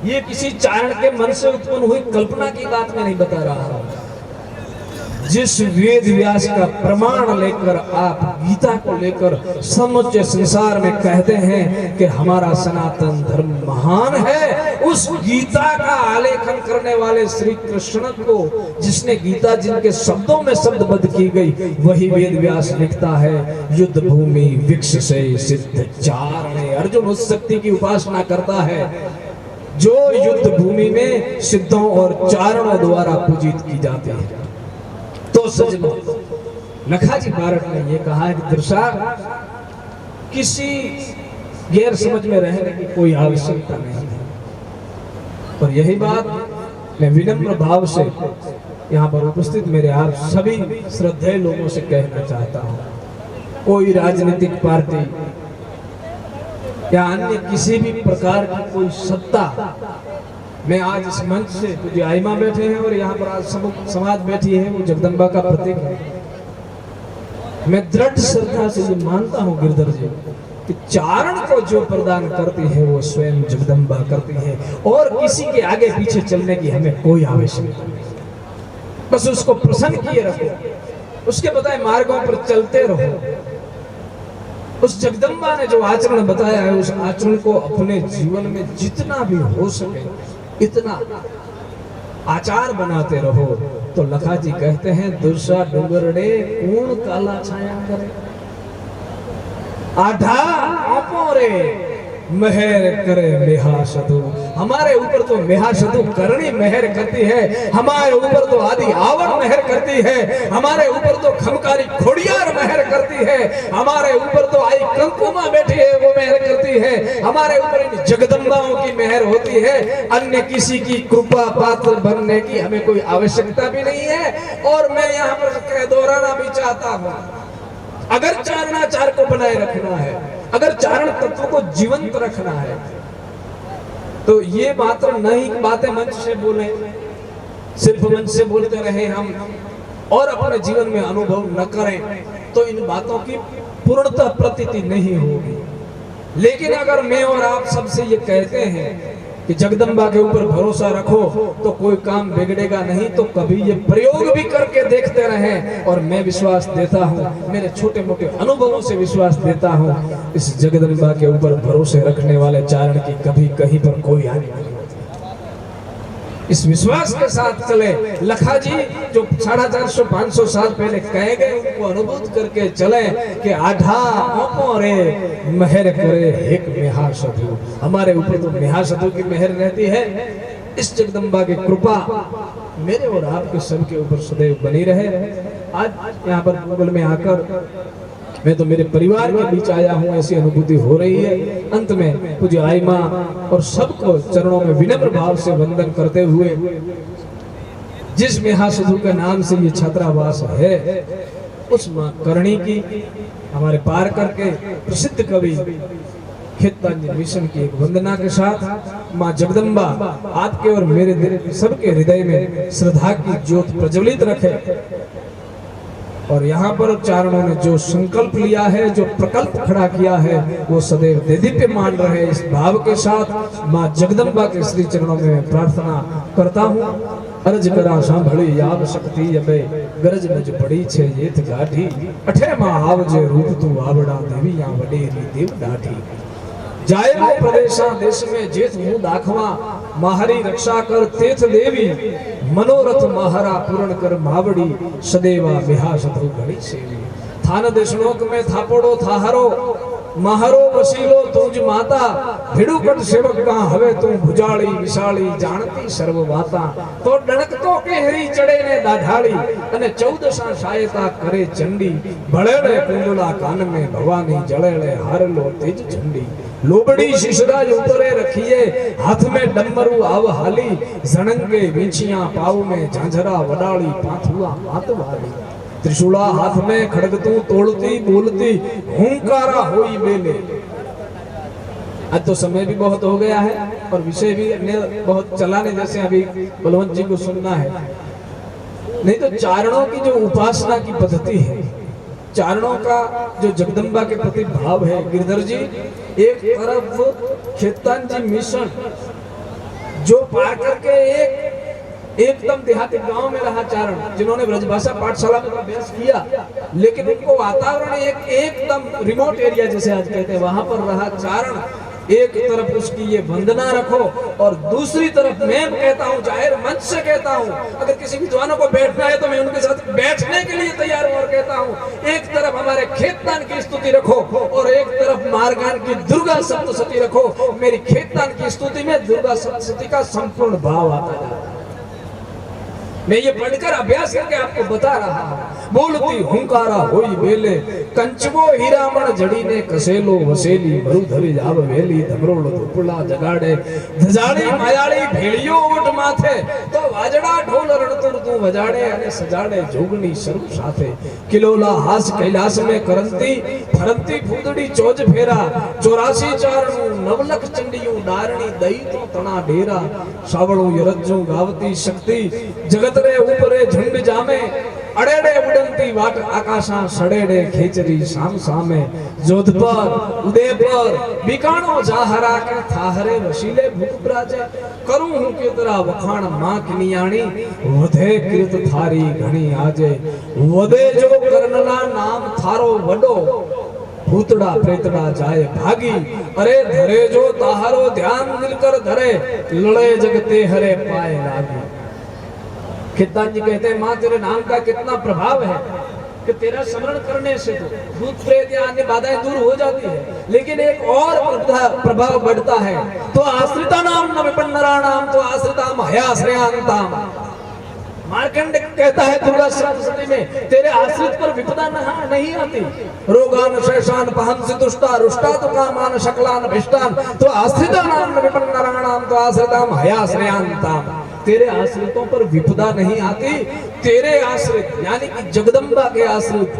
ये किसी चारण के मन से उत्पन्न हुई कल्पना की बात में नहीं बता रहा। जिस वेद व्यास का प्रमाण लेकर आप गीता को लेकर समूचे संसार में कहते हैं कि हमारा सनातन धर्म महान है, उस गीता का आलेखन करने वाले श्री कृष्ण को, जिसने गीता जिनके शब्दों में शब्दबद्ध की गई, वही वेद व्यास लिखता है युद्ध भूमि विक्ष से सिद्ध चारणे। अर्जुन उस शक्ति की उपासना करता है जो युद्ध भूमि में सिद्धों और चारणों द्वारा पूजित की जाती है। तो सजनों, लखा जी बारट ने ये कहा है कि दुर्सा किसी गैर समझ में रहने की कोई आवश्यकता नहीं है, और यही बात मैं विनम्र भाव से यहाँ पर उपस्थित मेरे आप सभी श्रद्धेय लोगों से कहना चाहता हूँ। कोई राजनीतिक पार्टी या अन्य किसी भी प्रकार की कोई सत्ता, मैं आज इस मंच से जो आइमा बैठे हैं और यहाँ पर आज समाज बैठी है, वो जगदम्बा का प्रतीक है। मैं दृढ़ श्रद्धा से ये मानता हूँ गिरधर जी कि चारण को जो प्रदान करती है वो स्वयं जगदम्बा करती है, और किसी के आगे पीछे चलने की हमें कोई आवश्यकता नहीं। बस उसको प्रसन्न किए रखो, उसके बताए मार्गों पर चलते रहो। उस जगदम्बा ने जो आचरण बताया है, उस आचरण को अपने जीवन में जितना भी हो सके इतना आचार बनाते रहो। तो लखा जी कहते हैं दुर्सा डूंगरड़े कूण काला छाया करे। आधा आपो रे मेहर करे मेहा सदु। हमारे ऊपर तो मेहा सदु करनी मेहर करती है, हमारे ऊपर तो आदि आवन मेहर करती है, हमारे ऊपर तो खमकारी खोड़ियार मेहर करती है, हमारे ऊपर तो आई कंकुमा बैठी है वो मेहर करती है, हमारे ऊपर इन जगदम्बाओं की मेहर होती है। अन्य किसी की कृपा पात्र बनने की हमें कोई आवश्यकता भी नहीं है। और मैं यहाँ पर दोहराना भी चाहता हूँ, अगर चारणाचार को बनाए रखना है, अगर चारण तत्व को जीवंत रखना है, तो ये मात्र नहीं बातें मंच से बोले, सिर्फ मंच से बोलते रहे हम और अपने जीवन में अनुभव न करें, तो इन बातों की पूर्णतः प्रतीति नहीं होगी। लेकिन अगर मैं और आप सबसे ये कहते हैं कि जगदम्बा के ऊपर भरोसा रखो तो कोई काम बिगड़ेगा नहीं, तो कभी ये प्रयोग भी करके देखते रहें। और मैं विश्वास देता हूँ, मेरे छोटे मोटे अनुभवों से विश्वास देता हूँ, इस जगदम्बा के ऊपर भरोसे रखने वाले चारण की कभी कहीं पर कोई हानि नहीं होती। इस विश्वास के साथ चले। लखा जी जो 450-500 साल पहले कहे गए उनको अनुभूत करके चले कि आधा ओपो रे मेहर करे एक मेहा सधु। हमारे ऊपर तो मेहा सधु की मेहर रहती है। इस जगदम्बा की कृपा मेरे और आपके सबके ऊपर सदैव बनी रहे। आज यहाँ पर गूगल में आकर मैं तो मेरे परिवार के बीच आया हूँ, ऐसी अनुभूति हो रही है। अंत में पूज्य आई माँ और सबको चरणों में विनम्र भाव से वंदन करते हुए, जिस मेहा सधु के नाम से ये छात्रावास है, उस माँ करणी की हमारे पार करके प्रसिद्ध कवि खेतांजलि मिशन की एक वंदना के साथ माँ जगदम्बा आपके और मेरे सबके हृदय में श्रद्धा की ज्योत प्रज्वलित रखे। और यहाँ पर चारणों ने जो संकल्प लिया है, जो प्रकल्प खड़ा किया है, वो सदैव देदीप्य मान रहे। इस भाव के साथ माँ जगदम्बा के श्री चरणों में प्रार्थना करता हूँ। अर्ज करा सांभળી याव शक्ति अबे गरज नज पड़ी छे येथ गाठी अठे मां आवजे रूप तू आवड़ा देवी या वडेरी देव डाठी। जाए वो प्रदेशा देश में जेठ मुंह दाखवा माहरी रक्षा कर तेथ देवी मनोरथ महारा पूर्ण कर मावड़ी सदेवा बिहा सधु घड़ी सेवी। थान देशनोक में थापोड़ो थाहरो महारो वसीलो तुझ माता भिड़ुकट सेवक का हवे तू भुजाड़ी विशाली जानती सर्व बाता। तो डणक तो केहरी चढ़े ने दाढ़ाड़ी अने 14 सहायता करे चंडी भड़ेड़े कुंडला कान में भवानी जड़ेड़े हारलो तेज झंडी। लोबड़ी शिशराज ऊपरे रखिए हाथ में डमरू आव हाली जणंगे वीछियां पाव में झांझरा वडाली पाथुआ मातवाली। त्रिशूला हाथ में खड़ग तू तोड़ती बोलती हुंकारा होई बेले। आज तो समय भी बहुत हो गया है और विषय भी बहुत चलाने जैसे अभी बलवंत जी को सुनना है। नहीं तो चारणों की जो उपासना की पद्धति है, चारणों का जो जगदम्बा के प्रति भाव है, गिरधर जी एक तरफ खेतांजलि मिशन जो पार करके एकदम देहाती गांव में रहा चारण, जिन्होंने ब्रजभाषा पाठशाला में अभ्यास किया, लेकिन उनको वातावरण एकदम रिमोट एरिया जैसे आज कहते हैं वहां पर रहा चारण। एक तरफ उसकी ये वंदना रखो और दूसरी तरफ मैं कहता हूँ, जाहिर मंच से कहता हूँ, अगर किसी विद्वानों को बैठना है तो मैं उनके साथ बैठने के लिए तैयार हूँ और कहता हूँ एक तरफ हमारे खेतान की स्तुति रखो और एक तरफ मारगान की दुर्गा सप्तशती रखो। मेरी खेतान की स्तुति में दुर्गा सप्तशती का संपूर्ण भाव आता जाता है। मैं ये पढ़कर अभ्यास करके आपको बता रहा हूँ। बोलती हुंकारा होई बेले कंचवो हीरामण जड़ी ने कसेलो वसेली मरुधरी जाव वेली धमरोड़ धुपला जगाड़े धजाड़ी मायाड़ी भेड़ियो ओट माथे तो वाजड़ा ढोल रणतुर तू वजाड़े अने सजाड़े जोगनी सर्व साथे। किलोला हास कैलाश में करंती फरंती फूदड़ी चोज फेरा 84 चारणू नवलख चंडियों डारणी दई तो तना डेरा सावड़ू यरज्जू गावती शक्ति जगत रे ऊपरे झंड जामे अड़ेड़े उड़ंती वाट आकाशा सड़ेड़े खेचरी शाम सामे जोधपुर उदयपुर बीकाणो जाहरा के थाहरे वशीले भूप राजे करूं हूं के तेरा वखाण मां किनियाणी वधे कृत थारी घणी आजे वदे जो करनला नाम थारो वडो भूतड़ा प्रेतड़ा जाए भागी अरे धरे जो ताहारो ध्यान दिलकर धरे लड़े जगते हरे पाए लागी। खेतान जी कहते हैं माँ तेरे नाम का कितना प्रभाव है। कि तेरा स्मरण करने से तो भूत प्रेत या अन्य बाधाएं दूर हो जाती है, लेकिन एक और प्रभाव बढ़ता है। तो आश्रिता नाम न विपन्नराणाम तो आश्रिताम हयाश्रयांताम। मार्कंड कहता है दुर्गा सप्तशती में, तेरे आश्रित पर विपदा नहीं आती। रोगान शेषान पहंसि दुष्टा रुष्टा तो कामान शकलान भिष्टान तो आश्रिता नाम न विपन्नराणाम तो आश्रिताम हयाश्रयांताम। तेरे आश्रितों पर विपदा नहीं आती। तेरे आश्रित यानी कि जगदम्बा के आश्रित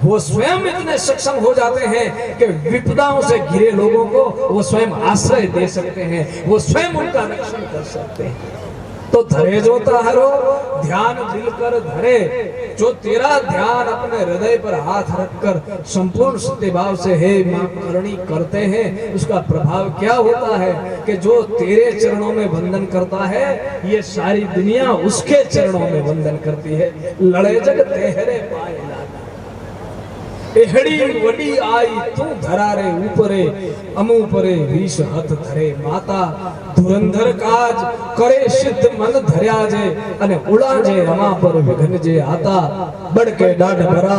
वो स्वयं इतने सक्षम हो जाते हैं कि विपदाओं से घिरे लोगों को वो स्वयं आश्रय दे सकते हैं, वो स्वयं उनका रक्षण कर सकते हैं। तो धरे जो ताहरो ध्यान दिल कर धरे, जो तेरा ध्यान अपने हृदय पर हाथ रखकर संपूर्ण सत्य भाव से हे मां करणी करते हैं, उसका प्रभाव क्या होता है कि जो तेरे चरणों में वंदन करता है ये सारी दुनिया उसके चरणों में वंदन करती है। लड़े जग तेहरे पाए एहड़ी वडी आई तू धरा रे ऊपरे अमु परे विष हथ धरे माता धुरंधर काज करे सिद्ध मन धर्या जे अने उड़ा जे रमा पर विघन जे आता बड़के डाढ़ भरा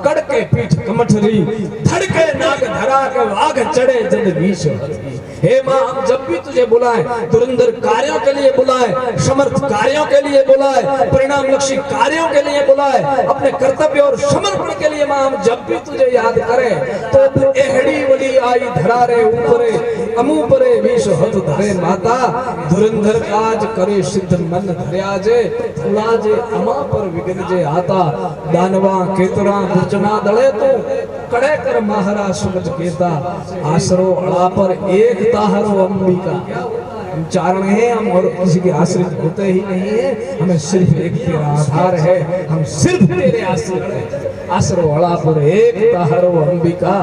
कड़के पीठ कमठरी धड़के नाग धरा के वाघ चढ़े जद विष हथी। हे मां, हम जब भी तुझे बुलाएं, धुरंधर कार्यों के लिए बुलाएं, समर्थ कार्यों के लिए बुलाएं, परिणाम लक्षी कार्यों के लिए बुलाएं, अपने कर्तव्य और समर्पण के लिए मां हम जब भी तुझे याद करें तो एहड़ी वली आई धरा रे ऊपरे अमु परे विष हथ धरे माता धुरंधर काज करे सिद्ध मन धर्या जे उड़ा जे अमा पर विघन जे आता दानवा केतरा दुर्जना दले तो कड़े कर महारा समझ केता आसरो अड़ा पर एक ताहरो अंबिका। हम चारण हैं, हम और किसी के आश्रित होते ही नहीं है, हमें सिर्फ एक तेरा आधार है, हम सिर्फ तेरे आश्रित हैं। आसरो अड़ा पर एक ताहरो अंबिका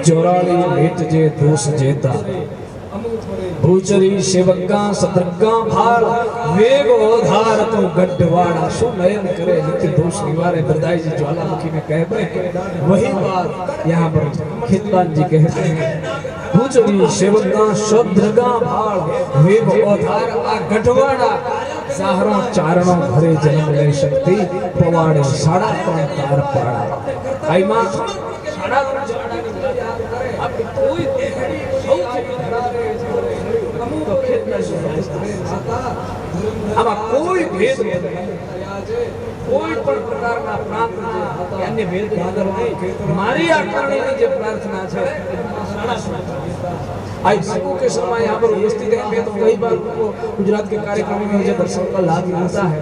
जोराली भेट जे दोष जेता भूचरी सेवका सदरगा भाल वेग ओधार तो गड्ढवाड़ा सो नयन करे नित्य दोष निवारे। बरदाई जी ज्वालामुखी में कहते हैं वही बात यहाँ पर खिदवान जी कहते हैं। भूचरी सेवका सदरगा भाल वेग ओधार आ गड्ढवाड़ा साहरों चारणों भरे जन्म ले शक्ति पवाड़े साड़ा पण तार पाड़ा। आई मां साड़ा अब कोई अब कोई भेद कोई पण प्रकारना प्रार्थना अन्य भेद नहीं। मारी आकरणी जे प्रार्थना છે आज सबको के समय यहाँ पर उपस्थित है। मैं तो कई बार उनको गुजरात के कार्यक्रम में मुझे दर्शन का लाभ मिलता है,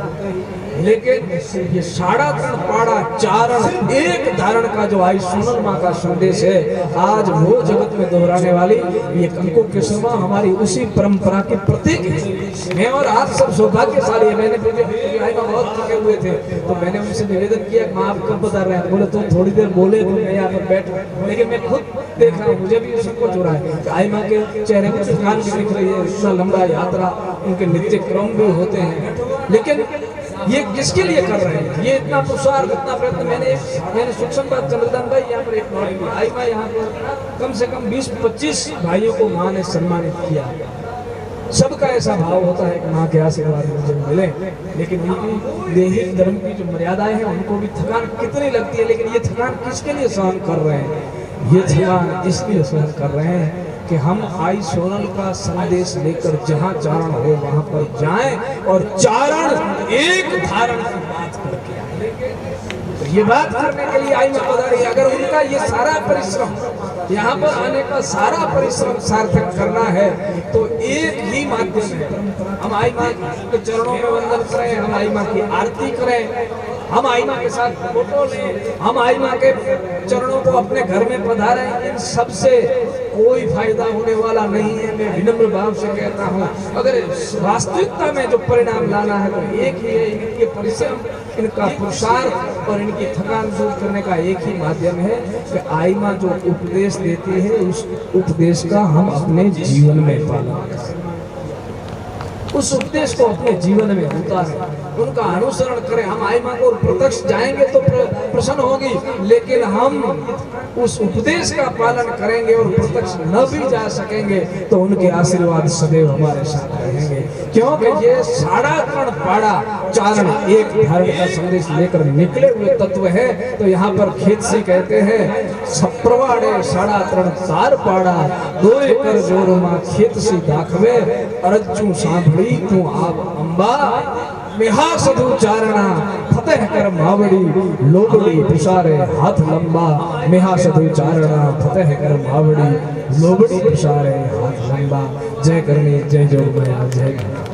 लेकिन ये साड़ा पाड़ा चारण एक धारण का जो आई सोनल माँ का संदेश है आज वो जगत में दोहराने वाली ये कंको के शर्मा हमारी उसी परंपरा के प्रतीक है। मैं और आप सब सौभाग्यशाली है। मैंने बहुत थके हुए थे तो मैंने उनसे निवेदन किया माँ आप कब बता रहे हैं, बोले तुम थोड़ी देर बोले तो मैं यहाँ पर बैठ, लेकिन मैं खुद देख रहा हूँ मुझे भी संकोच हो रहा है। आई माँ के चेहरे में थकान भी दिख रही है, इतना लंबा यात्रा उनके नित्य क्रम भी होते हैं, लेकिन ये किसके लिए कर रहे हैं ये इतना पुरुषार्थ इतना प्रयत्न। मैंने सूक्ष्म बात चंद्रदान भाई यहाँ पर एक नोट किया। आई माँ यहाँ पर कम से कम 20-25 भाइयों को माँ ने सम्मानित किया। सबका ऐसा भाव होता है कि माँ के आशीर्वाद मुझे मिले, लेकिन उनकी दैहिक धर्म की जो मर्यादाएं हैं उनको भी थकान कितनी लगती है, लेकिन ये थकान किसके लिए सहन कर रहे हैं? ये थकान इसलिए सहन कर रहे हैं कि हम आई सोनल का संदेश लेकर जहाँ चारण हो वहाँ पर जाएं और चारण एक धारण की बात करके आए। तो ये बात करने के लिए आई मैं पधारी। अगर उनका ये सारा परिश्रम यहाँ पर आने का सारा परिश्रम सार्थक करना है तो एक ही माध्यम है। हम आई माँ के चरणों में वंदन करें, हम आई माँ की आरती करें, हम आई माँ के साथ फोटो लें, हम आई माँ के चरणों को अपने घर में पधारें। इन सबसे कोई फायदा होने वाला नहीं है। मैं विनम्र भाव से कहता हूँ अगर वास्तविकता में जो परिणाम लाना है तो एक ही है, इनके परिश्रम इनका पुरुषार्थ और इनकी थकान दूर करने का एक ही माध्यम है कि आई माँ जो उपदेश देती है उस उपदेश का हम अपने जीवन में पालन करें, उस उपदेश को अपने जीवन में उतारें। उनका अनुसरण करें। हम आई माँ को प्रत्यक्ष जाएंगे तो प्रसन्न होगी, लेकिन हम उस उपदेश का पालन करेंगे और प्रत्यक्ष न भी जा सकेंगे तो उनके आशीर्वाद सदैव हमारे साथ रहेंगे। क्योंकि ये साड़ा तरण पाड़ा चारण एक धारण का संदेश लेकर निकले हुए तत्व है। तो यहाँ पर खेतसी कहते हैं सप्रवाड़े साड़ा तरण तार पाड़ा दोए कर जोर मां खेतसी दाखवे अरज्जू सांभળી तू आप अंबा मेहा सधु चारणा फतेह कर मावड़ी लोबड़ी पिसारे हाथ लंबा मेहा सधु चारणा फतेह कर मावड़ी लोबड़ी पिसारे हाथ लंबा। जय करणी जय जोगमाया जय।